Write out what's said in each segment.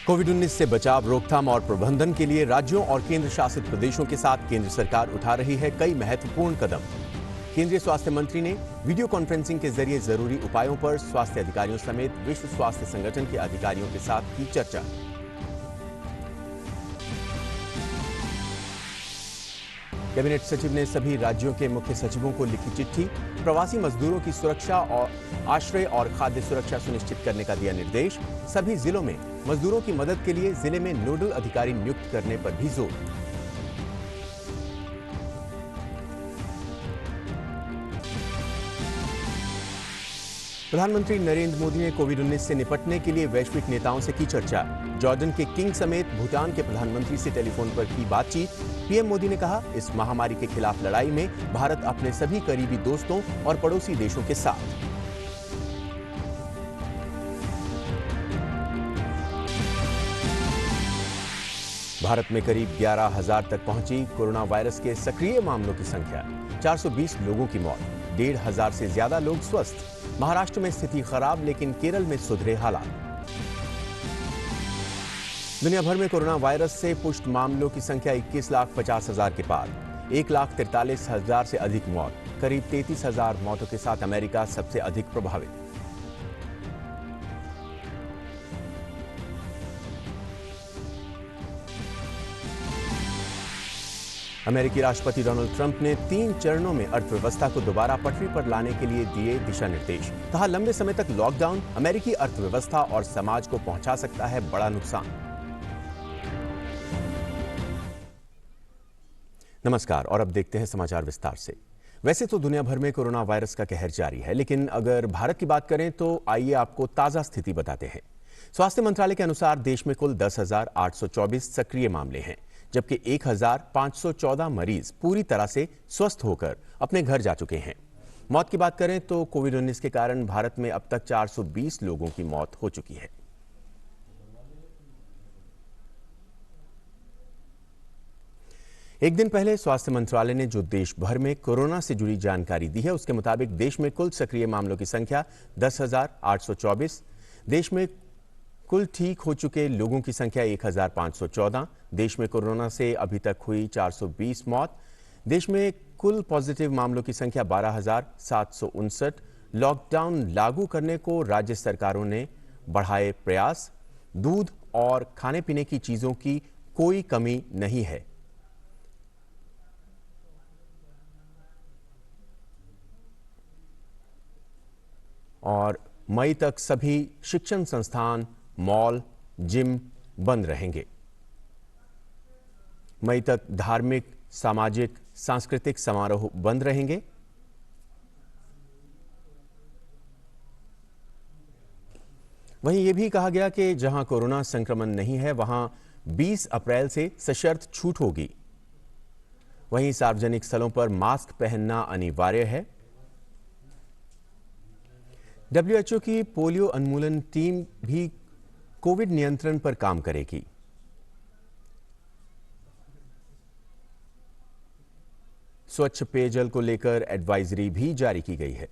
कोविड-19 से बचाव, रोकथाम और प्रबंधन के लिए राज्यों और केंद्र शासित प्रदेशों के साथ केंद्र सरकार उठा रही है कई महत्वपूर्ण कदम। केंद्रीय स्वास्थ्य मंत्री ने वीडियो कॉन्फ्रेंसिंग के जरिए जरूरी उपायों पर स्वास्थ्य अधिकारियों समेत विश्व स्वास्थ्य संगठन के अधिकारियों के साथ की चर्चा। कैबिनेट सचिव ने सभी राज्यों के मुख्य सचिवों को लिखी चिट्ठी, प्रवासी मजदूरों की सुरक्षा और आश्रय और खाद्य सुरक्षा सुनिश्चित करने का दिया निर्देश। सभी जिलों में मजदूरों की मदद के लिए जिले में नोडल अधिकारी नियुक्त करने पर भी जोर। प्रधानमंत्री नरेंद्र मोदी ने कोविड-19 से निपटने के लिए वैश्विक नेताओं से की चर्चा। जॉर्डन के किंग समेत भूटान के प्रधानमंत्री से टेलीफोन पर की बातचीत। पीएम मोदी ने कहा, इस महामारी के खिलाफ लड़ाई में भारत अपने सभी करीबी दोस्तों और पड़ोसी देशों के साथ। भारत में करीब 11,000 तक पहुंची कोरोना वायरस के सक्रिय मामलों की संख्या। 420 लोगों की मौत, 1,500 से ज्यादा लोग स्वस्थ। महाराष्ट्र में स्थिति खराब, लेकिन केरल में सुधरे हालात। दुनिया भर में कोरोना वायरस से पुष्ट मामलों की संख्या 21,50,000 के पार। 1,43,000 से अधिक मौत, करीब 33,000 मौतों के साथ अमेरिका सबसे अधिक प्रभावित। अमेरिकी राष्ट्रपति डोनाल्ड ट्रंप ने 3 चरणों में अर्थव्यवस्था को दोबारा पटरी पर लाने के लिए दिए दिशा निर्देश। कहा, लंबे समय तक लॉकडाउन अमेरिकी अर्थव्यवस्था और समाज को पहुंचा सकता है बड़ा नुकसान। नमस्कार और अब देखते हैं समाचार विस्तार से। वैसे तो दुनिया भर में कोरोना वायरस का कहर जारी है, लेकिन अगर भारत की बात करें तो आइए आपको ताजा स्थिति बताते हैं। स्वास्थ्य मंत्रालय के अनुसार देश में कुल 10,824 सक्रिय मामले हैं, जबकि 1,514 मरीज पूरी तरह से स्वस्थ होकर अपने घर जा चुके हैं। मौत की बात करें तो कोविड-19 के कारण भारत में अब तक 420 लोगों की मौत हो चुकी है। एक दिन पहले स्वास्थ्य मंत्रालय ने जो देश भर में कोरोना से जुड़ी जानकारी दी है, उसके मुताबिक देश में कुल सक्रिय मामलों की संख्या 10,824। देश में कुल ठीक हो चुके लोगों की संख्या 1,514। देश में कोरोना से अभी तक हुई 420 मौत। देश में कुल पॉजिटिव मामलों की संख्या 12,759। लॉकडाउन लागू करने को राज्य सरकारों ने बढ़ाए प्रयास। दूध और खाने पीने की चीजों की कोई कमी नहीं है। और मई तक सभी शिक्षण संस्थान, मॉल, जिम बंद रहेंगे। मई तक धार्मिक, सामाजिक, सांस्कृतिक समारोह बंद रहेंगे। वहीं यह भी कहा गया कि जहां कोरोना संक्रमण नहीं है, वहां 20 अप्रैल से सशर्त छूट होगी। वहीं सार्वजनिक स्थलों पर मास्क पहनना अनिवार्य है। WHO की पोलियो उन्मूलन टीम भी कोविड नियंत्रण पर काम करेगी। स्वच्छ पेयजल को लेकर एडवाइजरी भी जारी की गई है।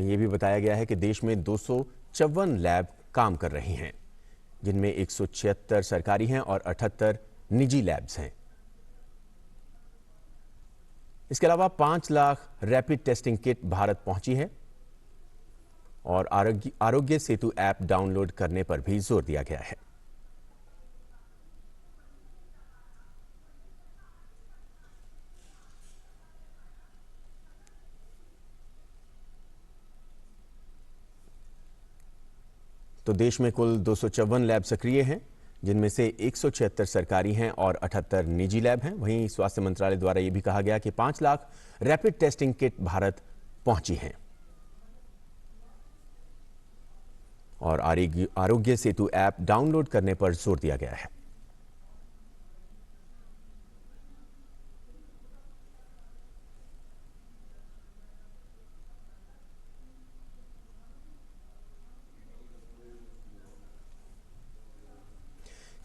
यह भी बताया गया है कि देश में 254 लैब काम कर रही हैं, जिनमें 176 सरकारी हैं और 78 निजी लैब्स हैं। इसके अलावा 5 lakh rapid testing kit Bharat पहुंची है और आरोग्य सेतु ऐप डाउनलोड करने पर भी जोर दिया गया है। तो देश में कुल 254 लैब सक्रिय हैं, जिनमें से 176 सरकारी हैं और 78 निजी लैब हैं। वहीं स्वास्थ्य मंत्रालय द्वारा यह भी कहा गया कि 5 lakh rapid testing kit Bharat पहुंची हैं और आरोग्य सेतु ऐप डाउनलोड करने पर जोर दिया गया है।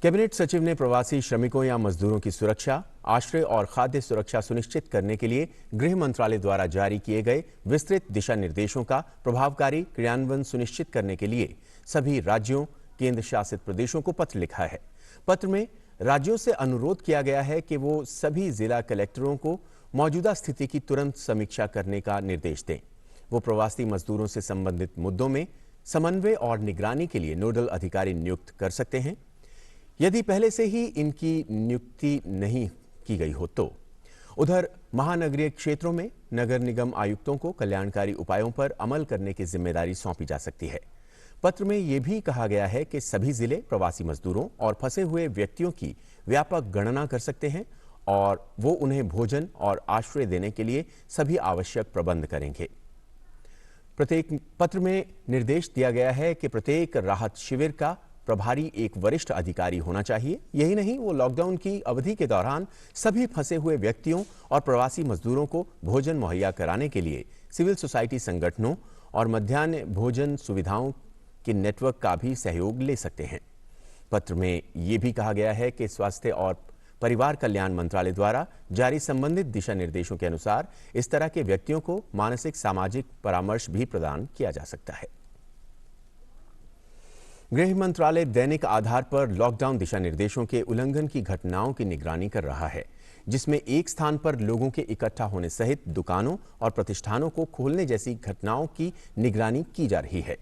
कैबिनेट सचिव ने प्रवासी श्रमिकों या मजदूरों की सुरक्षा, आश्रय और खाद्य सुरक्षा सुनिश्चित करने के लिए गृह मंत्रालय द्वारा जारी किए गए विस्तृत दिशा निर्देशों का प्रभावकारी क्रियान्वयन सुनिश्चित करने के लिए सभी राज्यों, केंद्र शासित प्रदेशों को पत्र लिखा है। पत्र में राज्यों से अनुरोध किया गया है कि वो सभी जिला कलेक्टरों को मौजूदा स्थिति की तुरंत समीक्षा करने का निर्देश दें। वो प्रवासी मजदूरों से संबंधित मुद्दों में समन्वय और निगरानी के लिए नोडल अधिकारी नियुक्त कर सकते हैं, यदि पहले से ही इनकी नियुक्ति नहीं की गई हो तो। उधर महानगरीय क्षेत्रों में नगर निगम आयुक्तों को कल्याणकारी उपायों पर अमल करने की जिम्मेदारी सौंपी जा सकती है। पत्र में यह भी कहा गया है कि सभी जिले प्रवासी मजदूरों और फंसे हुए व्यक्तियों की व्यापक गणना कर सकते हैं और वो उन्हें भोजन और आश्रय देने के लिए सभी आवश्यक प्रबंध करेंगे। प्रत्येक पत्र में निर्देश दिया गया है कि प्रत्येक राहत शिविर का प्रभारी एक वरिष्ठ अधिकारी होना चाहिए। यही नहीं, वो लॉकडाउन की अवधि के दौरान सभी फंसे हुए व्यक्तियों और प्रवासी मजदूरों को भोजन मुहैया कराने के लिए सिविल सोसाइटी संगठनों और मध्याह्न भोजन सुविधाओं के नेटवर्क का भी सहयोग ले सकते हैं। पत्र में यह भी कहा गया है कि स्वास्थ्य और परिवार कल्याण मंत्रालय द्वारा जारी संबंधित दिशा निर्देशों के अनुसार इस तरह के व्यक्तियों को मानसिक सामाजिक परामर्श भी प्रदान किया जा सकता है। गृह मंत्रालय दैनिक आधार पर लॉकडाउन दिशा निर्देशों के उल्लंघन की घटनाओं की निगरानी कर रहा है, जिसमें एक स्थान पर लोगों के इकट्ठा होने सहित दुकानों और प्रतिष्ठानों को खोलने जैसी घटनाओं की निगरानी की जा रही है।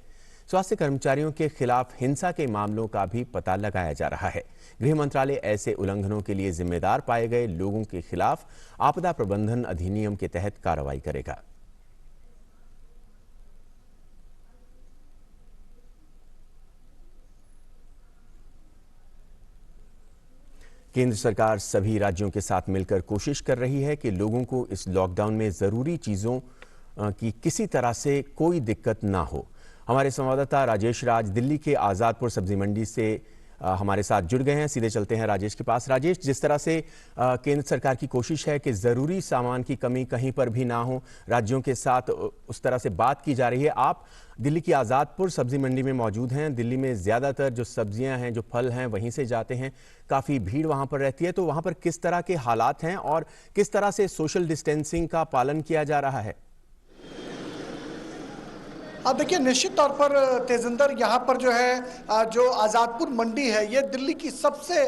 स्वास्थ्य कर्मचारियों के खिलाफ हिंसा के मामलों का भी पता लगाया जा रहा है। गृह मंत्रालय ऐसे उल्लंघनों के लिए जिम्मेदार पाए गए लोगों के खिलाफ आपदा प्रबंधन अधिनियम के तहत कार्रवाई करेगा। केंद्र सरकार सभी राज्यों के साथ मिलकर कोशिश कर रही है कि लोगों को इस लॉकडाउन में जरूरी चीजों की किसी तरह से कोई दिक्कत ना हो। हमारे संवाददाता राजेश राज दिल्ली के आजादपुर सब्जी मंडी से हमारे साथ जुड़ गए हैं। सीधे चलते हैं राजेश के पास। राजेश, जिस तरह से केंद्र सरकार की कोशिश है कि जरूरी सामान की कमी कहीं पर भी ना हो, राज्यों के साथ उस तरह से बात की जा रही है। आप दिल्ली की आजादपुर सब्जी मंडी में मौजूद हैं। दिल्ली में ज्यादातर जो सब्जियां हैं, जो फल हैं, वहीं से जाते हैं, काफी भीड़ वहां पर रहती है। तो वहां पर किस तरह के हालात हैं और किस तरह से सोशल डिस्टेंसिंग का पालन किया जा रहा है? अब देखिए, निश्चित तौर पर तेजिंदर, यहाँ पर जो है जो आज़ादपुर मंडी है, ये दिल्ली की सबसे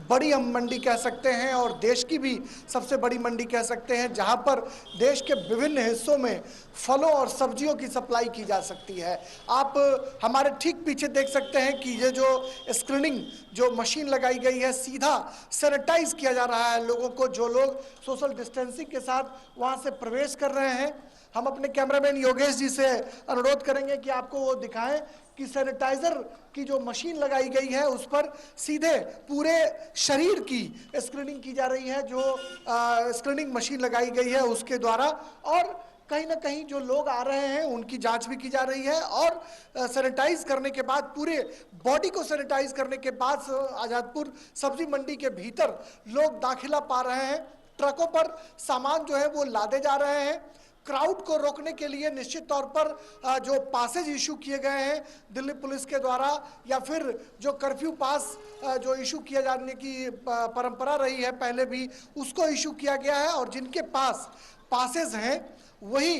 बड़ी हम मंडी कह सकते हैं और देश की भी सबसे बड़ी मंडी कह सकते हैं, जहाँ पर देश के विभिन्न हिस्सों में फलों और सब्जियों की सप्लाई की जा सकती है। आप हमारे ठीक पीछे देख सकते हैं कि ये जो स्क्रीनिंग जो मशीन लगाई गई है, सीधा सैनिटाइज किया जा रहा है लोगों को, जो लोग सोशल डिस्टेंसिंग के साथ वहाँ से प्रवेश कर रहे हैं। हम अपने कैमरामैन योगेश जी से अनुरोध करेंगे कि आपको वो दिखाएं कि सैनिटाइजर की जो मशीन लगाई गई है उस पर सीधे पूरे शरीर की स्क्रीनिंग की जा रही है, जो स्क्रीनिंग मशीन लगाई गई है उसके द्वारा, और कहीं ना कहीं जो लोग आ रहे हैं उनकी जांच भी की जा रही है। और सैनिटाइज करने के बाद, पूरे बॉडी को सैनिटाइज करने के बाद आजादपुर सब्जी मंडी के भीतर लोग दाखिला पा रहे हैं। ट्रकों पर सामान जो है वो लादे जा रहे हैं। क्राउड को रोकने के लिए निश्चित तौर पर जो पासेज इशू किए गए हैं दिल्ली पुलिस के द्वारा, या फिर जो कर्फ्यू पास जो इशू किया जाने की परंपरा रही है पहले भी, उसको इशू किया गया है। और जिनके पास पासेज हैं वही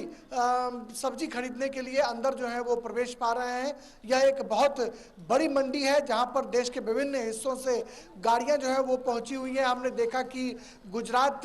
सब्जी खरीदने के लिए अंदर जो है वो प्रवेश पा रहे हैं। यह एक बहुत बड़ी मंडी है जहां पर देश के विभिन्न हिस्सों से गाड़ियां जो है वो पहुंची हुई हैं। हमने देखा कि गुजरात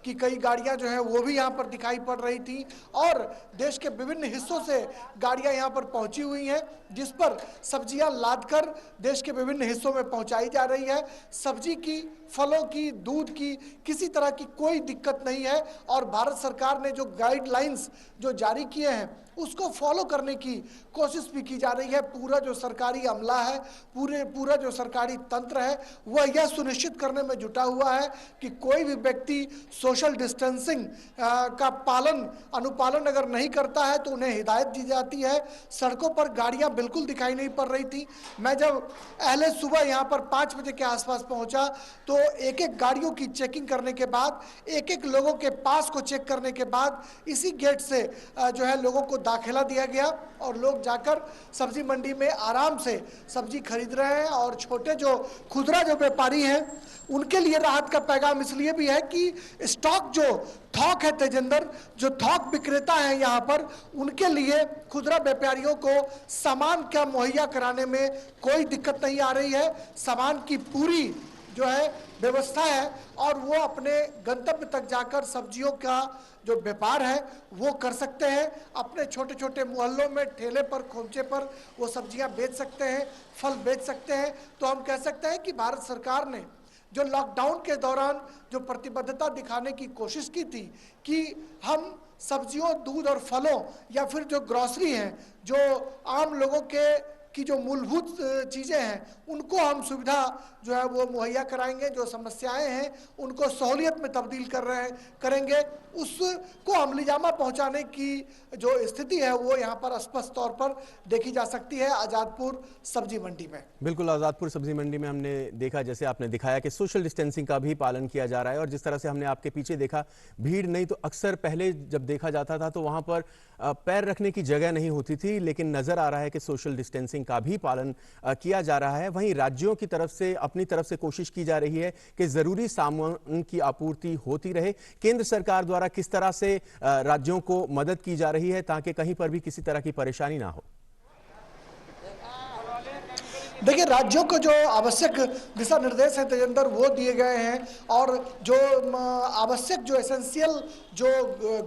की कई गाड़ियां जो है वो भी यहां पर दिखाई पड़ रही थी, और देश के विभिन्न हिस्सों से गाड़ियां यहां पर पहुंची हुई हैं, जिस पर सब्जियां लादकर देश के विभिन्न हिस्सों में पहुंचाई जा रही है। सब्जी की, फलों की, दूध की किसी तरह की कोई दिक्कत नहीं है। और भारत सरकार ने जो गाइडलाइंस जो जारी किए हैं उसको फॉलो करने की कोशिश भी की जा रही है। पूरा जो सरकारी अमला है, पूरा जो सरकारी तंत्र है, वह यह सुनिश्चित करने में जुटा हुआ है कि कोई भी व्यक्ति सोशल डिस्टेंसिंग का अनुपालन अगर नहीं करता है तो उन्हें हिदायत दी जाती है। सड़कों पर गाड़ियां बिल्कुल दिखाई नहीं पड़ रही थी। मैं जब पहले सुबह यहाँ पर 5 बजे के आसपास पहुंचा तो एक एक गाड़ियों की चेकिंग करने के बाद, एक एक लोगों के पास को चेक करने के बाद इसी गेट से जो है लोगों को दाखिला दिया गया और लोग जाकर सब्जी मंडी में आराम से सब्जी खरीद रहे हैं। और छोटे जो खुदरा जो व्यापारी हैं उनके लिए राहत का पैगाम इसलिए भी है कि स्टॉक जो थोक है तेजेंद्र, जो थोक विक्रेता है यहाँ पर, उनके लिए खुदरा व्यापारियों को सामान क्या मुहैया कराने में कोई दिक्कत नहीं आ रही है। सामान की पूरी जो है व्यवस्था है और वो अपने गंतव्य तक जाकर सब्जियों का जो व्यापार है वो कर सकते हैं। अपने छोटे छोटे मोहल्लों में ठेले पर, खोमचे पर वो सब्जियां बेच सकते हैं, फल बेच सकते हैं। तो हम कह सकते हैं कि भारत सरकार ने जो लॉकडाउन के दौरान जो प्रतिबद्धता दिखाने की कोशिश की थी कि हम सब्जियों, दूध और फलों या फिर जो ग्रोसरी हैं, जो आम लोगों के की जो मूलभूत चीज़ें हैं, उनको हम सुविधा जो है वो मुहैया कराएंगे। जो समस्याएं हैं उनको सहूलियत में तब्दील करेंगे। उसको अमलीजामा पहुंचाने की जो स्थिति है वो यहाँ पर स्पष्ट तौर पर देखी जा सकती है आज़ादपुर सब्जी मंडी में। बिल्कुल, आज़ादपुर सब्जी मंडी में हमने देखा, जैसे आपने दिखाया कि सोशल डिस्टेंसिंग का भी पालन किया जा रहा है। और जिस तरह से हमने आपके पीछे देखा, भीड़ नहीं तो अक्सर पहले जब देखा जाता था तो वहां पर पैर रखने की जगह नहीं होती थी, लेकिन नजर आ रहा है कि सोशल डिस्टेंसिंग का भी पालन किया जा रहा है। वहीं राज्यों की तरफ से अपनी तरफ से कोशिश की जा रही है कि जरूरी सामान की आपूर्ति होती रहे। केंद्र सरकार द्वारा किस तरह से राज्यों को मदद की जा रही है ताकि कहीं पर भी किसी तरह की परेशानी ना हो? देखिए, राज्यों को जो आवश्यक दिशा निर्देश हैं तेजेंद्र वो दिए गए हैं और जो आवश्यक जो एसेंशियल जो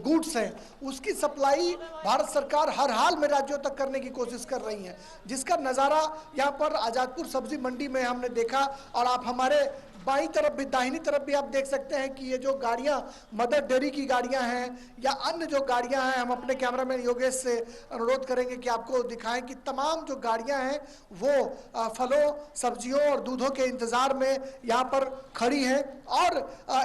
गुड्स हैं उसकी सप्लाई भारत सरकार हर हाल में राज्यों तक करने की कोशिश कर रही है, जिसका नज़ारा यहाँ पर आज़ादपुर सब्जी मंडी में हमने देखा। और आप हमारे बाईं तरफ भी, दाहिनी तरफ भी आप देख सकते हैं कि ये जो गाड़ियां मदर डेयरी की गाड़ियां हैं या अन्य जो गाड़ियां हैं, हम अपने कैमरामैन योगेश से अनुरोध करेंगे कि आपको दिखाएं कि तमाम जो गाड़ियां हैं वो फलों, सब्जियों और दूधों के इंतजार में यहाँ पर खड़ी हैं। और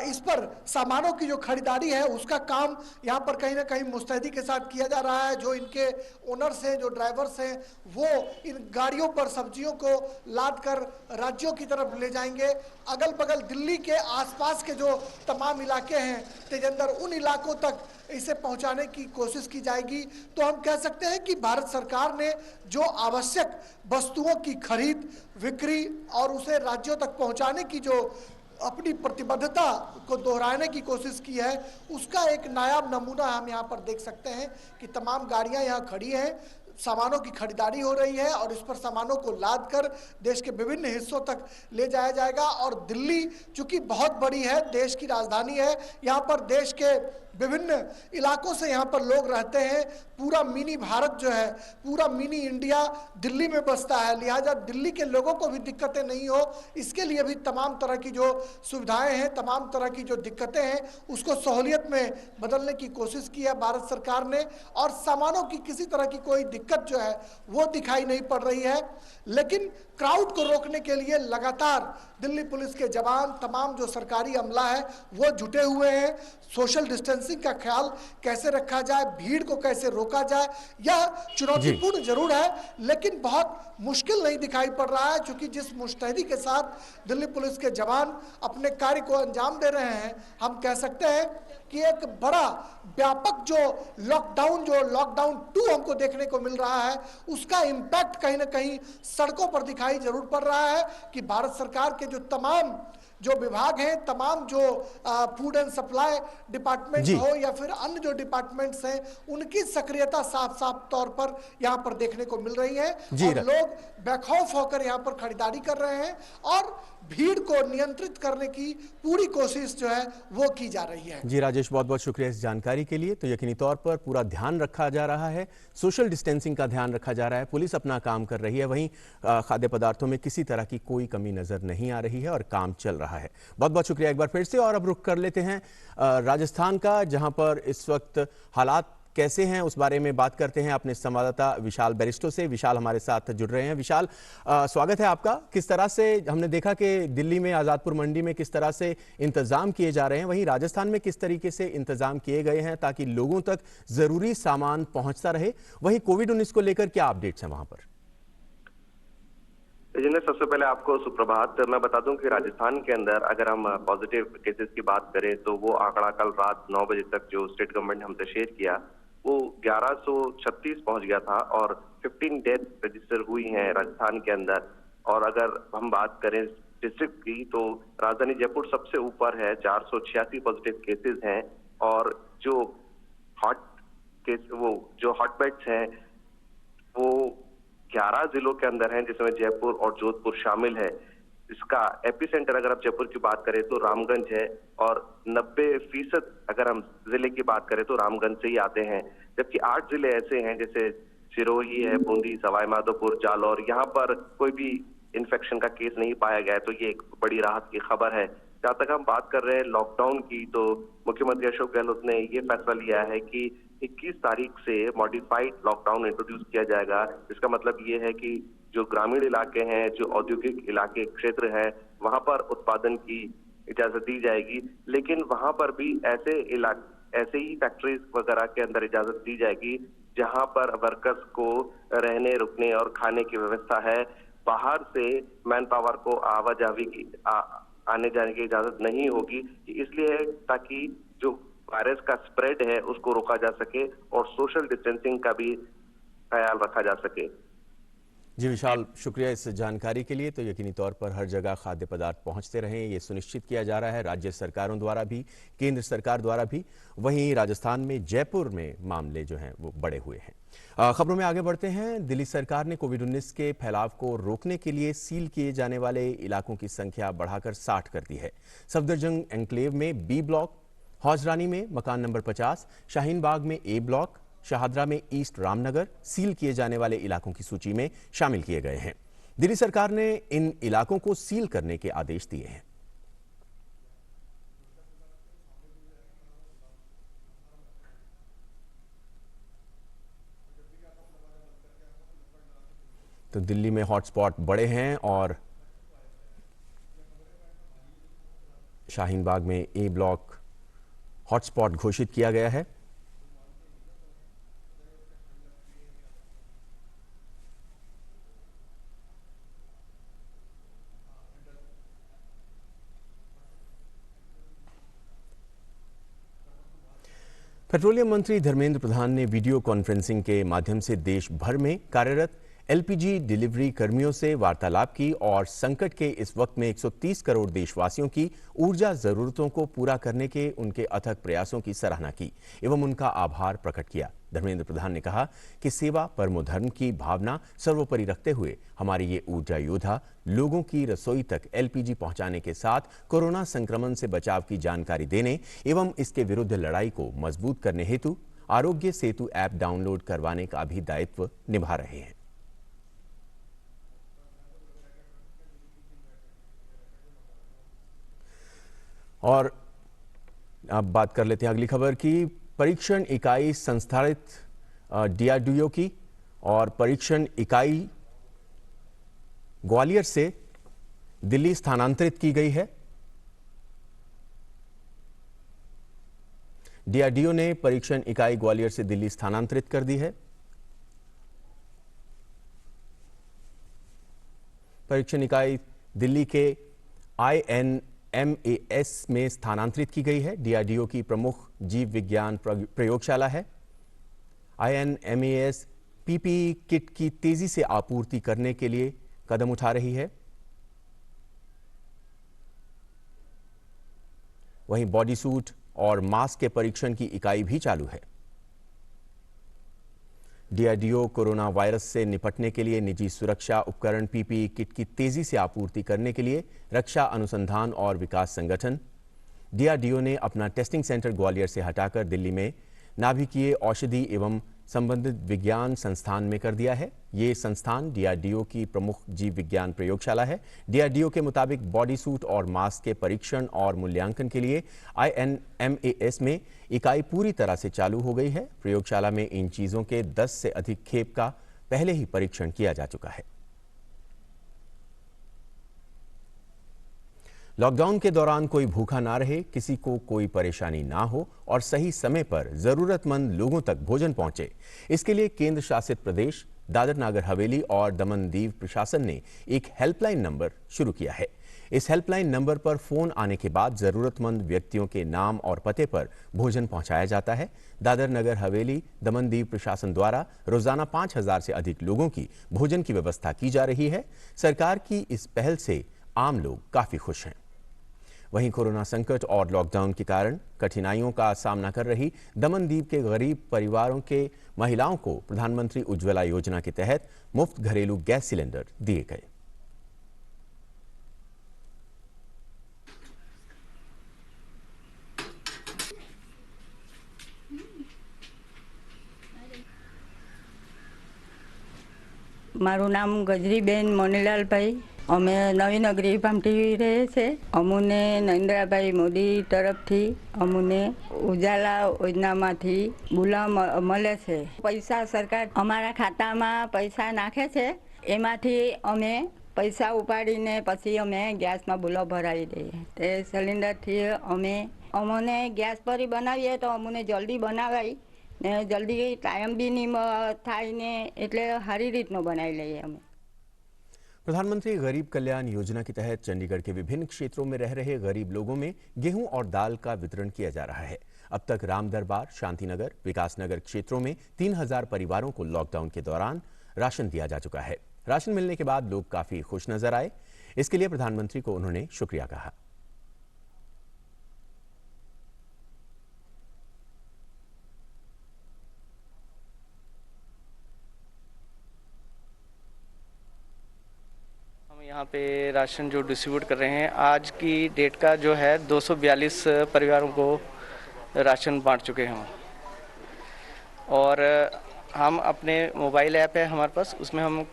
इस पर सामानों की जो खरीदारी है उसका काम यहाँ पर कहीं ना कहीं मुस्तैदी के साथ किया जा रहा है। जो इनके ओनर्स हैं, जो ड्राइवर्स हैं, वो इन गाड़ियों पर सब्जियों को लाद कर राज्यों की तरफ ले जाएंगे। अगल बगल दिल्ली के आसपास के जो तमाम इलाके हैं तेजेंद्र, उन इलाकों तक इसे पहुंचाने की कोशिश की जाएगी। तो हम कह सकते हैं कि भारत सरकार ने जो आवश्यक वस्तुओं की खरीद, बिक्री और उसे राज्यों तक पहुंचाने की जो अपनी प्रतिबद्धता को दोहराने की कोशिश की है, उसका एक नायाब नमूना हम यहाँ पर देख सकते हैं कि तमाम गाड़ियाँ यहाँ खड़ी हैं, सामानों की खरीदारी हो रही है और इस पर सामानों को लाद कर देश के विभिन्न हिस्सों तक ले जाया जाएगा। और दिल्ली चूंकि बहुत बड़ी है, देश की राजधानी है, यहाँ पर देश के विभिन्न इलाकों से यहाँ पर लोग रहते हैं। पूरा मिनी भारत जो है, पूरा मिनी इंडिया दिल्ली में बसता है, लिहाजा दिल्ली के लोगों को भी दिक्कतें नहीं हो, इसके लिए भी तमाम तरह की जो सुविधाएं हैं, तमाम तरह की जो दिक्कतें हैं, उसको सहूलियत में बदलने की कोशिश की है भारत सरकार ने। और सामानों की किसी तरह की कोई दिक्कत जो है वो दिखाई नहीं पड़ रही है। लेकिन क्राउड को रोकने के लिए लगातार दिल्ली पुलिस के जवान, तमाम जो सरकारी अमला है वो जुटे हुए हैं। सोशल डिस्टेंसिंग का ख्याल कैसे रखा जाए, भीड़ को कैसे रोका जाए, यह चुनौतीपूर्ण जरूर है लेकिन बहुत मुश्किल नहीं दिखाई पड़ रहा है, क्योंकि जिस मुस्तैदी के साथ दिल्ली पुलिस के जवान अपने कार्य को अंजाम दे रहे हैं, हम कह सकते हैं कि एक बड़ा व्यापक जो लॉकडाउन 2 हमको देखने को मिल रहा है, उसका इम्पैक्ट कहीं ना कहीं सड़कों पर दिखाई जरूर पड़ रहा है कि भारत सरकार के जो तमाम जो विभाग हैं, तमाम जो फूड एंड सप्लाई डिपार्टमेंट हो या फिर अन्य जो डिपार्टमेंट्स हैं, उनकी सक्रियता साफ साफ तौर पर यहाँ पर देखने को मिल रही है। और लोग बेखौफ होकर यहाँ पर खरीदारी कर रहे हैं और भीड़ को नियंत्रित करने की पूरी कोशिश जो है वो की जा रही है। जी राजेश, बहुत बहुत शुक्रिया इस जानकारी के लिए। तो यकीनी तौर पर पूरा ध्यान रखा जा रहा है, सोशल डिस्टेंसिंग का ध्यान रखा जा रहा है, पुलिस अपना काम कर रही है, वहीं खाद्य पदार्थों में किसी तरह की कोई कमी नजर नहीं आ रही है और काम चल रहा है। बहुत बहुत शुक्रिया एक बार फिर से। और अब रुख कर लेते हैं राजस्थान का, जहां पर इस वक्त हालात कैसे हैं उस बारे में बात करते हैं अपने संवाददाता विशाल बैरिस्टो से। विशाल हमारे साथ जुड़ रहे हैं। विशाल, स्वागत है आपका। किस तरह से हमने देखा कि दिल्ली में आज़ादपुर मंडी में किस तरह से इंतजाम किए जा रहे हैं, वहीं राजस्थान में किस तरीके से इंतजाम किए गए हैं ताकि लोगों तक जरूरी सामान पहुंचता रहे, वहीं कोविड-19 को लेकर क्या अपडेट्स हैं वहां पर? सबसे पहले आपको सुप्रभात। मैं बता दूं कि राजस्थान के अंदर अगर हम पॉजिटिव केसेस की बात करें तो वो आंकड़ा कल रात 9 बजे तक जो स्टेट गवर्नमेंट ने हमसे शेयर किया वो 1136 पहुंच गया था और 15 डेथ रजिस्टर हुई हैं राजस्थान के अंदर। और अगर हम बात करें डिस्ट्रिक्ट की, तो राजधानी जयपुर सबसे ऊपर है, 486 पॉजिटिव केसेस हैं। और जो हॉटबेड्स हैं वो 11 जिलों के अंदर हैं, जिसमें जयपुर और जोधपुर शामिल है। इसका एपिसेंटर अगर आप जयपुर की बात करें तो रामगंज है, और 90% अगर हम जिले की बात करें तो रामगंज से ही आते हैं। जबकि 8 जिले ऐसे हैं जैसे सिरोही है, बूंदी, सवाई माधोपुर, जालौर, यहाँ पर कोई भी इन्फेक्शन का केस नहीं पाया गया है, तो ये एक बड़ी राहत की खबर है। जहां तक हम बात कर रहे हैं लॉकडाउन की, तो मुख्यमंत्री अशोक गहलोत ने ये फैसला लिया है कि 21 तारीख से मॉडिफाइड लॉकडाउन इंट्रोड्यूस किया जाएगा। इसका मतलब ये है कि जो ग्रामीण इलाके हैं, जो औद्योगिक इलाके क्षेत्र हैं, वहां पर उत्पादन की इजाजत दी जाएगी, लेकिन वहां पर भी ऐसे ही फैक्ट्रीज वगैरह के अंदर इजाजत दी जाएगी जहां पर वर्कर्स को रहने, रुकने और खाने की व्यवस्था है। बाहर से मैन पावर को आवाजाही की आने जाने की इजाजत नहीं होगी, इसलिए ताकि जो वायरस का स्प्रेड है उसको रोका जा सके और सोशल डिस्टेंसिंग का भी ख्याल रखा जा सके। जी विशाल, शुक्रिया इस जानकारी के लिए। तो यकीनी तौर पर हर जगह खाद्य पदार्थ पहुंचते रहें, ये सुनिश्चित किया जा रहा है राज्य सरकारों द्वारा भी, केंद्र सरकार द्वारा भी। वहीं राजस्थान में जयपुर में मामले जो हैं वो बड़े हुए हैं। खबरों में आगे बढ़ते हैं। दिल्ली सरकार ने कोविड-19 के फैलाव को रोकने के लिए सील किए जाने वाले इलाकों की संख्या बढ़ाकर 60 कर दी है। सफदरजंग एन्क्लेव में बी ब्लॉक, हौजरानी में मकान नंबर 50, शाहीन बाग में ए ब्लॉक, शाहदरा में ईस्ट रामनगर सील किए जाने वाले इलाकों की सूची में शामिल किए गए हैं। दिल्ली सरकार ने इन इलाकों को सील करने के आदेश दिए हैं। तो दिल्ली में हॉटस्पॉट बड़े हैं और शाहीन बाग में ए ब्लॉक हॉटस्पॉट घोषित किया गया है। पेट्रोलियम मंत्री धर्मेंद्र प्रधान ने वीडियो कॉन्फ्रेंसिंग के माध्यम से देश भर में कार्यरत एलपीजी डिलीवरी कर्मियों से वार्तालाप की और संकट के इस वक्त में 130 करोड़ देशवासियों की ऊर्जा जरूरतों को पूरा करने के उनके अथक प्रयासों की सराहना की एवं उनका आभार प्रकट किया। धर्मेंद्र प्रधान ने कहा कि सेवा परमो धर्म की भावना सर्वोपरि रखते हुए हमारे ये ऊर्जा योद्धा लोगों की रसोई तक एलपीजी पहुंचाने के साथ कोरोना संक्रमण से बचाव की जानकारी देने एवं इसके विरुद्ध लड़ाई को मजबूत करने हेतु आरोग्य सेतु ऐप डाउनलोड करवाने का भी दायित्व निभा रहे हैं। और अब बात कर लेते हैं अगली खबर की। परीक्षण इकाई संस्थापित डीआरडीओ की और परीक्षण इकाई ग्वालियर से दिल्ली स्थानांतरित की गई है। डीआरडीओ ने परीक्षण इकाई ग्वालियर से दिल्ली स्थानांतरित कर दी है। परीक्षण इकाई दिल्ली के INMAS में स्थानांतरित की गई है। डीआरडीओ की प्रमुख जीव विज्ञान प्रयोगशाला है। INMAS पीपीई किट की तेजी से आपूर्ति करने के लिए कदम उठा रही है। वहीं बॉडी सूट और मास्क के परीक्षण की इकाई भी चालू है। डीआरडीओ कोरोना वायरस से निपटने के लिए निजी सुरक्षा उपकरण पीपीई किट की तेजी से आपूर्ति करने के लिए रक्षा अनुसंधान और विकास संगठन डीआरडीओ ने अपना टेस्टिंग सेंटर ग्वालियर से हटाकर दिल्ली में नाभिकीय औषधि एवं संबंधित विज्ञान संस्थान में कर दिया है। ये संस्थान डीआरडीओ की प्रमुख जीव विज्ञान प्रयोगशाला है। डीआरडीओ के मुताबिक बॉडी सूट और मास्क के परीक्षण और मूल्यांकन के लिए INMAS में इकाई पूरी तरह से चालू हो गई है। प्रयोगशाला में इन चीजों के 10 से अधिक खेप का पहले ही परीक्षण किया जा चुका है। लॉकडाउन के दौरान कोई भूखा ना रहे, किसी को कोई परेशानी ना हो और सही समय पर जरूरतमंद लोगों तक भोजन पहुंचे, इसके लिए केंद्र शासित प्रदेश दादर नागर हवेली और दमन दीव प्रशासन ने एक हेल्पलाइन नंबर शुरू किया है। इस हेल्पलाइन नंबर पर फोन आने के बाद जरूरतमंद व्यक्तियों के नाम और पते पर भोजन पहुंचाया जाता है। दादर नगर हवेली दमन-दीव प्रशासन द्वारा रोजाना 5000 से अधिक लोगों की भोजन की व्यवस्था की जा रही है। सरकार की इस पहल से आम लोग काफी खुश हैं। वहीं कोरोना संकट और लॉकडाउन के कारण कठिनाइयों का सामना कर रही दमन-दीव के गरीब परिवारों के महिलाओं को प्रधानमंत्री उज्ज्वला योजना के तहत मुफ्त घरेलू गैस सिलेंडर दिए गए। મારું નામ ગજરીબેન મોનીલાલભાઈ, અમે નવી નગરી ભામટી રહે છે। અમને નરેન્દ્રભાઈ મોદી તરફથી અમને ઉજાલા યોજનામાંથી બુલા મળે છે। પૈસા સરકાર અમારા ખાતામાં પૈસા નાખે છે, એમાંથી અમે પૈસા ઉપાડીને પછી અમે ગેસમાં બુલો ભરાવી દઈએ। તે સિલિન્ડરથી અમને ગેસ પર બનાવીએ તો અમને જલ્દી બનાવાય ને જલ્દી ટાઈમ બી નહીં થાય ને એટલે સારી રીતનો બનાવી લઈએ અમે। प्रधानमंत्री गरीब कल्याण योजना के तहत चंडीगढ़ के विभिन्न क्षेत्रों में रह रहे गरीब लोगों में गेहूं और दाल का वितरण किया जा रहा है। अब तक रामदरबार, शांतिनगर, विकासनगर क्षेत्रों में 3000 परिवारों को लॉकडाउन के दौरान राशन दिया जा चुका है। राशन मिलने के बाद लोग काफी खुश नजर आए। इसके लिए प्रधानमंत्री को उन्होंने शुक्रिया कहा। यहाँ पे राशन जो डिस्ट्रीब्यूट कर रहे हैं, आज की डेट का जो है 242 परिवारों को राशन बांट चुके हैं। और हम अपने मोबाइल ऐप है हमारे पास, उसमें हम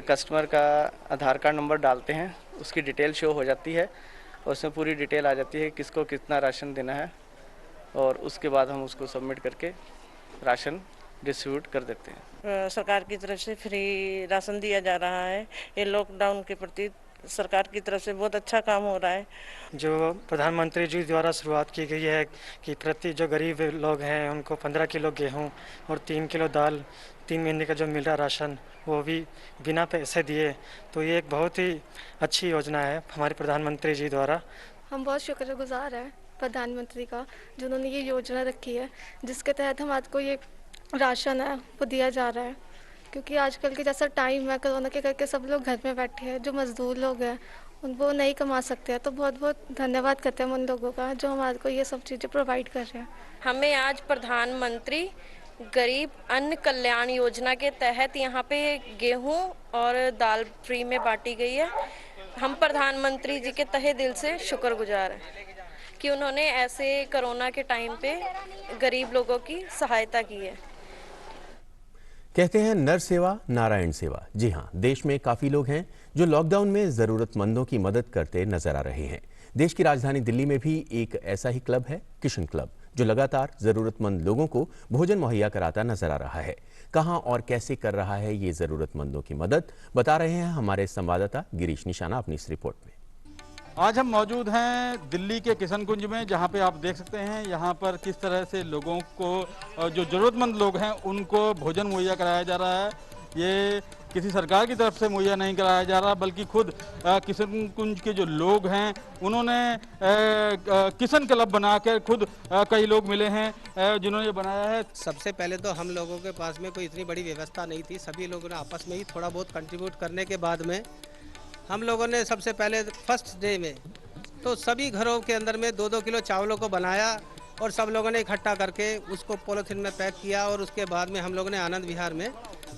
कस्टमर का आधार कार्ड नंबर डालते हैं, उसकी डिटेल शो हो जाती है और उसमें पूरी डिटेल आ जाती है किसको कितना राशन देना है, और उसके बाद हम उसको सबमिट करके राशन डिस्ट्रीब्यूट कर देते हैं। सरकार की तरफ से फ्री राशन दिया जा रहा है। ये लॉकडाउन के प्रति सरकार की तरफ से बहुत अच्छा काम हो रहा है। जो प्रधानमंत्री जी द्वारा शुरुआत की गई है कि प्रति जो गरीब लोग हैं उनको 15 किलो गेहूं और 3 किलो दाल 3 महीने का जो मिल रहा राशन वो भी बिना पैसे दिए, तो ये एक बहुत ही अच्छी योजना है हमारे प्रधानमंत्री जी द्वारा। हम बहुत शुक्रगुजार हैं प्रधानमंत्री का, जिन्होंने ये योजना रखी है जिसके तहत हमारे को ये राशन है वो दिया जा रहा है। क्योंकि आजकल के जैसा टाइम है, कोरोना के करके सब लोग घर में बैठे हैं, जो मजदूर लोग हैं वो नहीं कमा सकते हैं। तो बहुत बहुत धन्यवाद करते हैं उन लोगों का जो हमारे को ये सब चीज़ें प्रोवाइड कर रहे हैं। हमें आज प्रधानमंत्री गरीब अन्न कल्याण योजना के तहत यहाँ पे गेहूं और दाल फ्री में बांटी गई है। हम प्रधानमंत्री जी के तहे दिल से शुक्रगुजार हैं कि उन्होंने ऐसे कोरोना के टाइम पे गरीब लोगों की सहायता की है। कहते हैं नर सेवा नारायण सेवा। जी हां, देश में काफी लोग हैं जो लॉकडाउन में जरूरतमंदों की मदद करते नजर आ रहे हैं। देश की राजधानी दिल्ली में भी एक ऐसा ही क्लब है, किशन क्लब, जो लगातार जरूरतमंद लोगों को भोजन मुहैया कराता नजर आ रहा है। कहां और कैसे कर रहा है ये जरूरतमंदों की मदद, बता रहे हैं हमारे संवाददाता गिरीश निशाना अपनी इस रिपोर्ट में। आज हम मौजूद हैं दिल्ली के किशन कुंज में, जहां पे आप देख सकते हैं यहाँ पर किस तरह से लोगों को, जो जरूरतमंद लोग हैं उनको भोजन मुहैया कराया जा रहा है। ये किसी सरकार की तरफ से मुहैया नहीं कराया जा रहा, बल्कि खुद किशन कुंज के जो लोग हैं उन्होंने किशन क्लब बनाकर खुद कई लोग मिले हैं जिन्होंने ये बनाया है। सबसे पहले तो हम लोगों के पास में कोई इतनी बड़ी व्यवस्था नहीं थी। सभी लोगों ने आपस में ही थोड़ा बहुत कंट्रीब्यूट करने के बाद में हम लोगों ने सबसे पहले फर्स्ट डे में तो सभी घरों के अंदर में 2-2 किलो चावलों को बनाया और सब लोगों ने इकट्ठा करके उसको पॉलीथीन में पैक किया और उसके बाद में हम लोगों ने आनंद विहार में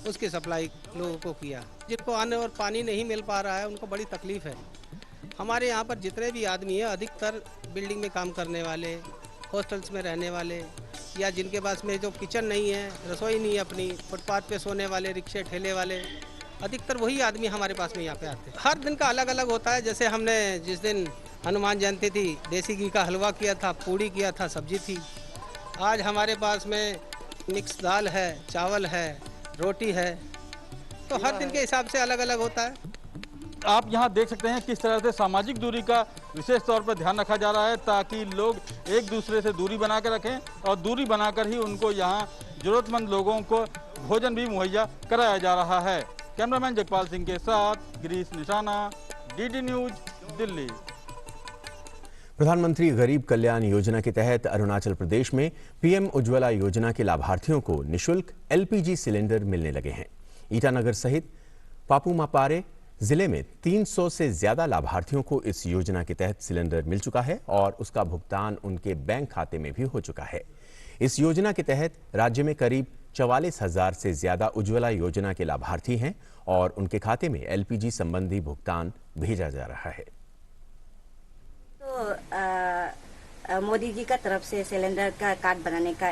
उसकी सप्लाई लोगों को किया। जिनको अन्न और पानी नहीं मिल पा रहा है उनको बड़ी तकलीफ़ है। हमारे यहाँ पर जितने भी आदमी हैं अधिकतर बिल्डिंग में काम करने वाले, हॉस्टल्स में रहने वाले, या जिनके पास में जो किचन नहीं है, रसोई नहीं है अपनी, फुटपाथ पे सोने वाले, रिक्शे ठेले वाले, अधिकतर वही आदमी हमारे पास में यहाँ पे आते हैं। हर दिन का अलग अलग होता है। जैसे हमने जिस दिन हनुमान जयंती थी देसी घी का हलवा किया था, पूड़ी किया था, सब्जी थी। आज हमारे पास में मिक्स दाल है, चावल है, रोटी है, तो हर दिन के हिसाब से अलग अलग होता है। आप यहाँ देख सकते हैं किस तरह से सामाजिक दूरी का विशेष तौर पर ध्यान रखा जा रहा है ताकि लोग एक दूसरे से दूरी बना कर रखें और दूरी बनाकर ही उनको यहाँ जरूरतमंद लोगों को भोजन भी मुहैया कराया जा रहा है। कैमरामैन जगपाल सिंह के साथ गिरीश निशाना, DD न्यूज, दिल्ली। प्रधानमंत्री गरीब कल्याण योजना के तहत अरुणाचल प्रदेश में पीएम उज्ज्वला योजना के लाभार्थियों को निशुल्क एलपीजी सिलेंडर मिलने लगे हैं। ईटानगर सहित पापुमापारे जिले में 300 से ज्यादा लाभार्थियों को इस योजना के तहत सिलेंडर मिल चुका है और उसका भुगतान उनके बैंक खाते में भी हो चुका है। इस योजना के तहत राज्य में करीब 44,000 से ज्यादा उज्ज्वला योजना के लाभार्थी हैं और उनके खाते में एलपीजी संबंधी भुगतान भेजा जा रहा है। तो मोदी जी का तरफ से सिलेंडर का कार्ड बनाने का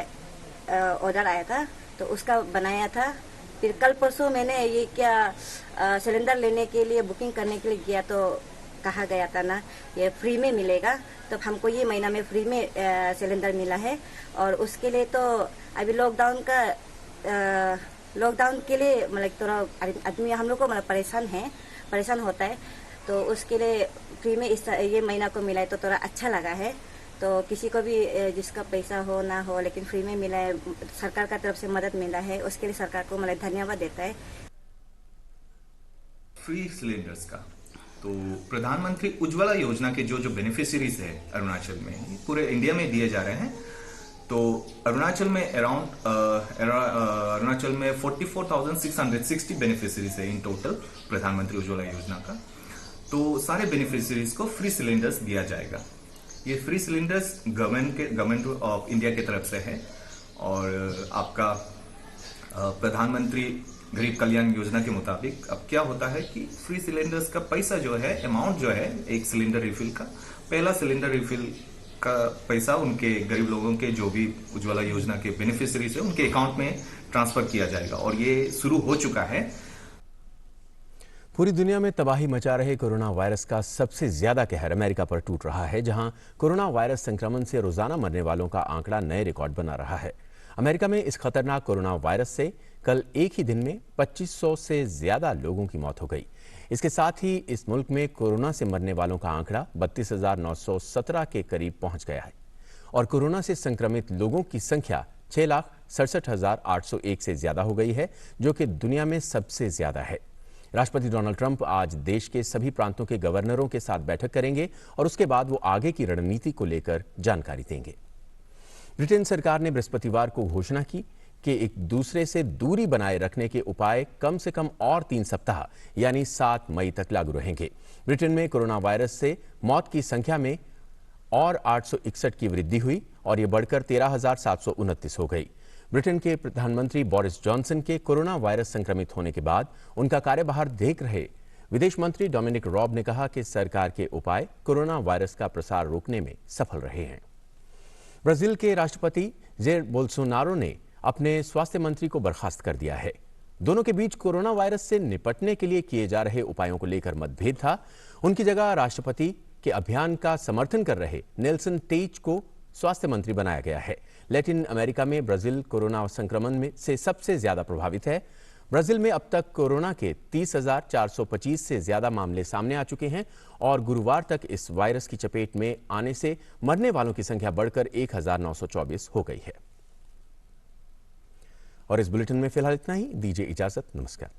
ऑर्डर आया था, तो उसका बनाया था। फिर कल परसों मैंने ये क्या सिलेंडर लेने के लिए बुकिंग करने के लिए गया, तो कहा गया था ना ये फ्री में मिलेगा, तो हमको ये महीना में फ्री में सिलेंडर मिला है। और उसके लिए तो अभी लॉकडाउन के लिए मतलब थोड़ा आदमी हम लोग को मतलब परेशान होता है, तो उसके लिए फ्री में ये महीना को मिला है तो थोड़ा अच्छा लगा है। तो किसी को भी जिसका पैसा हो ना हो लेकिन फ्री में मिला है, सरकार का तरफ से मदद मिला है, उसके लिए सरकार को मतलब धन्यवाद देता है। फ्री सिलेंडर्स का तो प्रधानमंत्री उज्ज्वला योजना के जो बेनिफिशियरीज है अरुणाचल में, पूरे इंडिया में दिए जा रहे हैं। तो अरुणाचल में अरुणाचल में 44,660 बेनिफिशियरीज है इन टोटल प्रधानमंत्री उज्ज्वला योजना का। तो सारे बेनिफिशियरीज को फ्री सिलेंडर्स दिया जाएगा। ये free cylinders government of India की तरफ से है और आपका प्रधानमंत्री गरीब कल्याण योजना के मुताबिक अब क्या होता है कि फ्री सिलेंडर्स का पैसा जो है, अमाउंट जो है एक सिलेंडर रिफिल का, पहला सिलेंडर रिफिल का पैसा उनके गरीब लोगों के जो भी उज्ज्वला योजना के बेनिफिशियरीज है उनके अकाउंट में ट्रांसफर किया जाएगा और ये शुरू हो चुका है। पूरी दुनिया में तबाही मचा रहे कोरोना वायरस का सबसे ज्यादा कहर अमेरिका पर टूट रहा है, जहां कोरोना वायरस संक्रमण से रोजाना मरने वालों का आंकड़ा नए रिकॉर्ड बना रहा है। अमेरिका में इस खतरनाक कोरोना वायरस से कल एक ही दिन में 2500 से ज्यादा लोगों की मौत हो गई। इसके साथ ही इस मुल्क में कोरोना से मरने वालों का आंकड़ा 32,917 के करीब पहुंच गया है और कोरोना से संक्रमित लोगों की संख्या 6,67,801 से ज्यादा हो गई है, जो कि दुनिया में सबसे ज्यादा है। राष्ट्रपति डोनाल्ड ट्रंप आज देश के सभी प्रांतों के गवर्नरों के साथ बैठक करेंगे और उसके बाद वो आगे की रणनीति को लेकर जानकारी देंगे। ब्रिटेन सरकार ने बृहस्पतिवार को घोषणा की कि एक दूसरे से दूरी बनाए रखने के उपाय कम से कम और 3 सप्ताह यानी 7 मई तक लागू रहेंगे। ब्रिटेन में कोरोना वायरस से मौत की संख्या में और 861 की वृद्धि हुई और ये बढ़कर 13,729 हो गई। ब्रिटेन के प्रधानमंत्री बोरिस जॉनसन के कोरोना वायरस संक्रमित होने के बाद उनका कार्यभार देख रहे विदेश मंत्री डोमिनिक रॉब ने कहा कि सरकार के उपाय कोरोना वायरस का प्रसार रोकने में सफल रहे हैं। ब्राजील के राष्ट्रपति जेर बोल्सोनारो ने अपने स्वास्थ्य मंत्री को बर्खास्त कर दिया है। दोनों के बीच कोरोना वायरस से निपटने के लिए किए जा रहे उपायों को लेकर मतभेद था। उनकी जगह राष्ट्रपति के अभियान का समर्थन कर रहे नेल्सन टेज को स्वास्थ्य मंत्री बनाया गया है। लैटिन अमेरिका में ब्राजील कोरोना संक्रमण में से सबसे ज्यादा प्रभावित है। ब्राजील में अब तक कोरोना के 30,425 से ज्यादा मामले सामने आ चुके हैं और गुरुवार तक इस वायरस की चपेट में आने से मरने वालों की संख्या बढ़कर 1,924 हो गई है। और इस बुलेटिन में फिलहाल इतना ही। दीजिए इजाजत। नमस्कार।